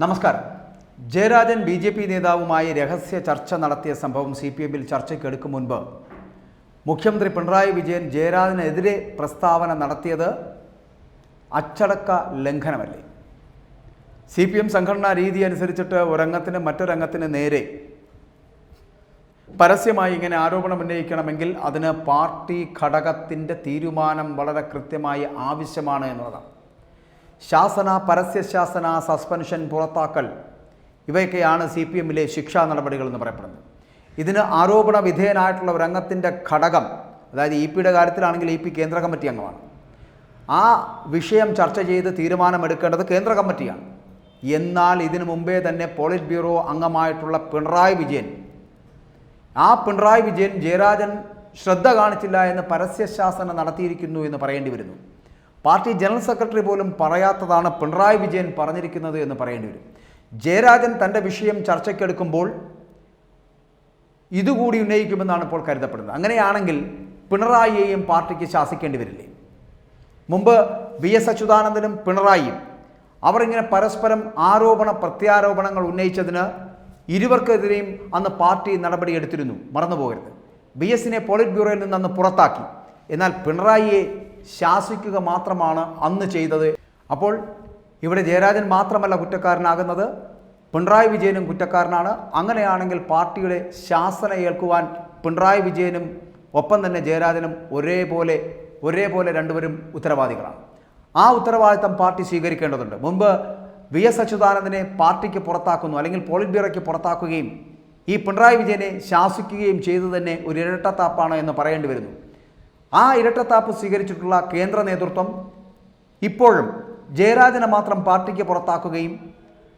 നമസ്കാരം. ജയരാജൻ ബി.ജെ.പി. നേതാവുമായി രഹസ്യ ചർച്ച നടത്തിയ സംഭവം CPM-ൽ ചർച്ചയ്ക്കെടുക്കും മുൻപ് മുഖ്യമന്ത്രി പിണറായി വിജയൻ ജയരാജനെതിരെ പ്രസ്താവന നടത്തിയത് അച്ചടക്ക ലംഘനമല്ലേ? CPM സംഘടനാ രീതി അനുസരിച്ചിട്ട് ഒരംഗത്തിന് മറ്റൊരംഗത്തിന് നേരെ പരസ്യമായി ഇങ്ങനെ ആരോപണം ഉന്നയിക്കണമെങ്കിൽ അതിന് പാർട്ടി ഘടകത്തിൻ്റെ തീരുമാനം വളരെ കൃത്യമായി ആവശ്യമാണ് എന്നുള്ളതാണ്. ശാസന, പരസ്യശാസന, സസ്പെൻഷൻ, പുറത്താക്കൽ ഇവയൊക്കെയാണ് CPM-ലെ ശിക്ഷാ നടപടികൾ എന്ന് പറയപ്പെടുന്നത്. ഇതിന് ആരോപണ വിധേയനായിട്ടുള്ള ഒരംഗത്തിൻ്റെ ഘടകം, അതായത് EP-യുടെ കാര്യത്തിലാണെങ്കിൽ EP കേന്ദ്ര കമ്മിറ്റി അംഗമാണ്. ആ വിഷയം ചർച്ച ചെയ്ത് തീരുമാനമെടുക്കേണ്ടത് കേന്ദ്ര കമ്മിറ്റിയാണ്. എന്നാൽ ഇതിനു മുമ്പേ തന്നെ പോളിറ്റ് ബ്യൂറോ അംഗമായിട്ടുള്ള പിണറായി വിജയൻ ജയരാജൻ ശ്രദ്ധ കാണിച്ചില്ല എന്ന് പരസ്യശാസന നടത്തിയിരിക്കുന്നു എന്ന് പറയേണ്ടി വരുന്നു. പാർട്ടി ജനറൽ സെക്രട്ടറി പോലും പറയാത്തതാണ് പിണറായി വിജയൻ പറഞ്ഞിരിക്കുന്നത് എന്ന് പറയേണ്ടി വരും. ജയരാജൻ തൻ്റെ വിഷയം ചർച്ചയ്ക്കെടുക്കുമ്പോൾ ഇതുകൂടി ഉന്നയിക്കുമെന്നാണ് ഇപ്പോൾ കരുതപ്പെടുന്നത്. അങ്ങനെയാണെങ്കിൽ പിണറായിയെയും പാർട്ടിക്ക് ശാസിക്കേണ്ടി വരില്ലേ? മുമ്പ് VS അച്യുതാനന്ദനും പിണറായിയും അവരിങ്ങനെ പരസ്പരം ആരോപണ പ്രത്യാരോപണങ്ങൾ ഉന്നയിച്ചതിന് ഇരുവർക്കെതിരെയും അന്ന് പാർട്ടി നടപടിയെടുത്തിരുന്നു, മറന്നുപോകരുത്. VS-നെ പോളിറ്റ് ബ്യൂറോയിൽ നിന്ന് അന്ന് പുറത്താക്കി. എന്നാൽ പിണറായിയെ ശാസിക്കുക മാത്രമാണ് അന്ന് ചെയ്തത്. അപ്പോൾ ഇവിടെ ജയരാജൻ മാത്രമല്ല കുറ്റക്കാരനാകുന്നത്, പിണറായി വിജയനും കുറ്റക്കാരനാണ്. അങ്ങനെയാണെങ്കിൽ പാർട്ടിയുടെ ശാസന ഏൽക്കുവാൻ പിണറായി വിജയനും ഒപ്പം തന്നെ ജയരാജനും ഒരേപോലെ രണ്ടുപേരും ഉത്തരവാദികളാണ്. ആ ഉത്തരവാദിത്തം പാർട്ടി സ്വീകരിക്കേണ്ടതുണ്ട്. മുമ്പ് VS അച്യുതാനന്ദനെ പാർട്ടിക്ക് പുറത്താക്കുന്നു, അല്ലെങ്കിൽ പോളിറ്റ് ബ്യൂറോയ്ക്ക് പുറത്താക്കുകയും ഈ പിണറായി വിജയനെ ശാസിക്കുകയും ചെയ്തു തന്നെ ഒരു ഇരട്ടത്താപ്പാണ് എന്ന് പറയേണ്ടി വരുന്നു. ആ ഇരട്ടത്താപ്പ് സ്വീകരിച്ചിട്ടുള്ള കേന്ദ്ര നേതൃത്വം ഇപ്പോഴും ജയരാജനെ മാത്രം പാർട്ടിക്ക് പുറത്താക്കുകയും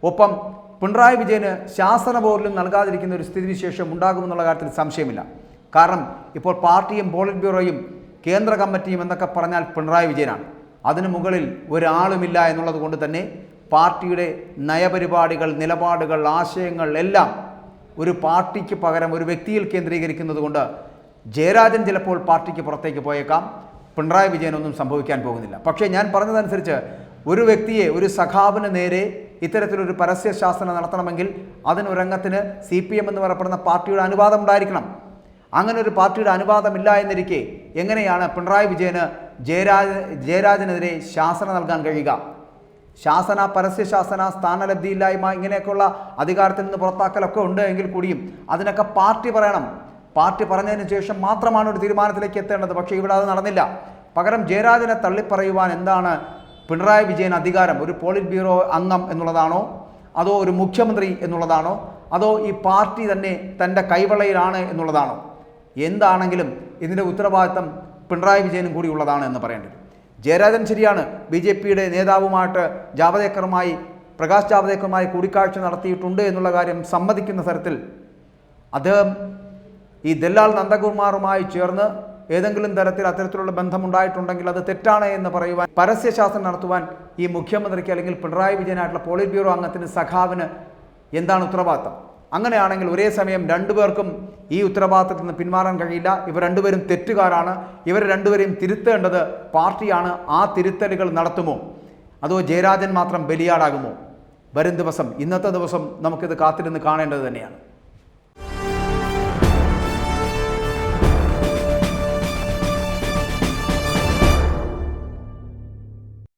ഒപ്പം പിണറായി വിജയന് ശാസന പോലും നൽകാതിരിക്കുന്ന ഒരു സ്ഥിതിവിശേഷം ഉണ്ടാകുമെന്നുള്ള കാര്യത്തിൽ സംശയമില്ല. കാരണം ഇപ്പോൾ പാർട്ടിയും പോളിറ്റ് ബ്യൂറോയും കേന്ദ്ര കമ്മിറ്റിയും എന്നൊക്കെ പറഞ്ഞാൽ പിണറായി വിജയനാണ്. അതിനു മുകളിൽ ഒരാളുമില്ല എന്നുള്ളത് കൊണ്ട് തന്നെ പാർട്ടിയുടെ നയപരിപാടികൾ, നിലപാടുകൾ, ആശയങ്ങൾ എല്ലാം ഒരു പാർട്ടിക്ക് പകരം ഒരു വ്യക്തിയിൽ കേന്ദ്രീകരിക്കുന്നത് കൊണ്ട് ജയരാജൻ ചിലപ്പോൾ പാർട്ടിക്ക് പുറത്തേക്ക് പോയേക്കാം. പിണറായി വിജയനൊന്നും സംഭവിക്കാൻ പോകുന്നില്ല. പക്ഷേ ഞാൻ പറഞ്ഞതനുസരിച്ച് ഒരു വ്യക്തിയെ, ഒരു സഖാവിന് നേരെ ഇത്തരത്തിലൊരു പരസ്യശാസന നടത്തണമെങ്കിൽ അതിനൊരംഗത്തിന് CPM എന്ന് പറയപ്പെടുന്ന പാർട്ടിയുടെ അനുവാദം ഉണ്ടായിരിക്കണം. അങ്ങനെ ഒരു പാർട്ടിയുടെ അനുവാദമില്ല എന്നിരിക്കെ എങ്ങനെയാണ് പിണറായി വിജയന് ജയരാജനെതിരെ ശാസന നൽകാൻ കഴിയുക? ശാസന, പരസ്യശാസന, സ്ഥാനലബ്ധിയില്ലായ്മ, ഇങ്ങനെയൊക്കെയുള്ള അധികാരത്തിൽ നിന്ന് പുറത്താക്കലൊക്കെ ഉണ്ട് എങ്കിൽ കൂടിയും അതിനൊക്കെ പാർട്ടി പറയണം. പാർട്ടി പറഞ്ഞതിന് ശേഷം മാത്രമാണ് ഒരു തീരുമാനത്തിലേക്ക് എത്തേണ്ടത്. പക്ഷേ ഇവിടെ അത് നടന്നില്ല. പകരം ജയരാജനെ തള്ളിപ്പറയുവാൻ എന്താണ് പിണറായി വിജയൻ അധികാരം? ഒരു പോളിറ്റ് ബ്യൂറോ അംഗം എന്നുള്ളതാണോ, അതോ ഒരു മുഖ്യമന്ത്രി എന്നുള്ളതാണോ, അതോ ഈ പാർട്ടി തന്നെ തൻ്റെ കൈവളയിലാണ് എന്നുള്ളതാണോ? എന്താണെങ്കിലും ഇതിൻ്റെ ഉത്തരവാദിത്തം പിണറായി വിജയനും കൂടി ഉള്ളതാണ് എന്ന് പറയേണ്ടത്. ജയരാജൻ ശരിയാണ്, BJP-യുടെ നേതാവുമായിട്ട് പ്രകാശ് ജാവദേക്കറുമായി കൂടിക്കാഴ്ച നടത്തിയിട്ടുണ്ട് എന്നുള്ള കാര്യം സമ്മതിക്കുന്ന തരത്തിൽ അദ്ദേഹം ഈ ദല്ലാൽ നന്ദകുമാറുമായി ചേർന്ന് ഏതെങ്കിലും തരത്തിൽ അത്തരത്തിലുള്ള ബന്ധമുണ്ടായിട്ടുണ്ടെങ്കിൽ അത് തെറ്റാണ് എന്ന് പറയുവാൻ, പരസ്യശാസനം നടത്തുവാൻ ഈ മുഖ്യമന്ത്രിക്ക് അല്ലെങ്കിൽ പിണറായി വിജയനായിട്ടുള്ള പോളിറ്റ് ബ്യൂറോ അംഗത്തിന്, സഖാവിന് എന്താണ് ഉത്തരവാദിത്തം? അങ്ങനെയാണെങ്കിൽ ഒരേ സമയം രണ്ടുപേർക്കും ഈ ഉത്തരവാദിത്തത്തിൽ നിന്ന് പിന്മാറാൻ കഴിയില്ല. ഇവർ രണ്ടുപേരും തെറ്റുകാരാണ്. ഇവർ രണ്ടുപേരെയും തിരുത്തേണ്ടത് പാർട്ടിയാണ്. ആ തിരുത്തലുകൾ നടത്തുമോ, അതോ ജയരാജൻ മാത്രം ബലിയാടാകുമോ? വരും ദിവസം, ഇന്നത്തെ ദിവസം നമുക്കിത് കാത്തിരുന്ന് കാണേണ്ടത് തന്നെയാണ്.